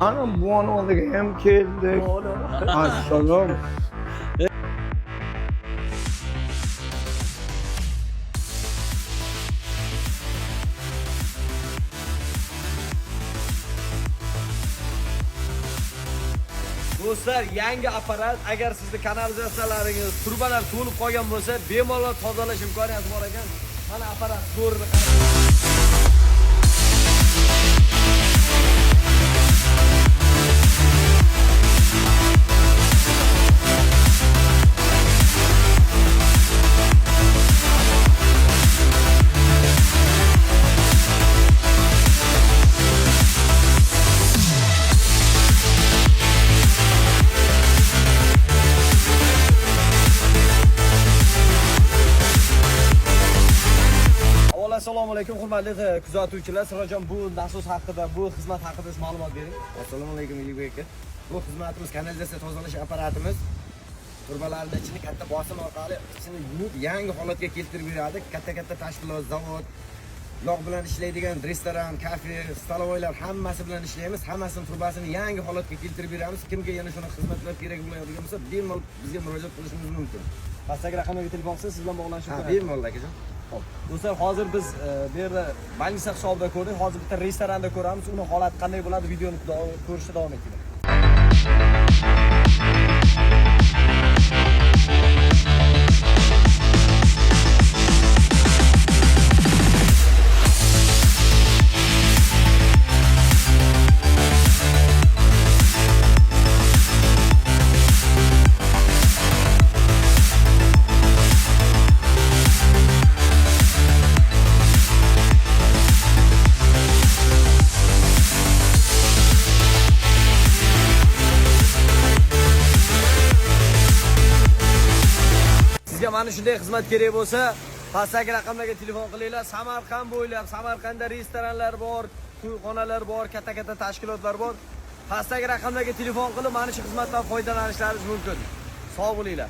Anam bu an oldu hem keldi. Assalom. Do'stlar, yangi apparat, agar sizni kanalizatsiyalaringiz, turbalar to'lib qolgan bo'lsa, bemalol tozalash imkoniyati bor ekan. Mana apparat ko'rinib Assalomu alaykum hurmatli kuzatuvchilar. Sirajon, bu nasos haqida, bu xizmat haqida ma'lumot bering. Assalomu alaykum Yigit aka. Bu xizmatimiz kanalizatsiya tozalash apparatimiz. Turbalarning ichini katta bosim orqali ichini yuvib, yangi holatga keltirib beradi. Katta tashkilot, zavod, yog' bilan ishlaydigan restoran, kafe, stalovoylar hammasi bilan ishlaymiz. Hammasini turbasini yangi holatga keltirib beramiz. Kimga yana shuna xizmatlar kerak bo'ladigan bo'lsa, bemalol bizga murojaat qilishingiz mumkin. Pastdagi raqamga telefon qilsa, siz bilan bog'lanishib Ha, bemalol akajon. Xo'p. Do'stlar, hozir biz bu yerda больница hisobida ko'rdik. Hozir bitta restoranda ko'ramiz. Uni holati qanday bo'ladi, videoni ko'rishda davom etinglar. Sizga mana shunday xizmat kerak bo'lsa, pastdagi raqamlarga telefon qilinglar. Samarqand bo'ylab, Samarqandda restoranlar bor, to'yxonalar bor, katta tashkilotlar bor. Pastdagi raqamlarga telefon qilib, mana shu xizmatdan foydalanishlaringiz mumkin. Sog' bo'linglar.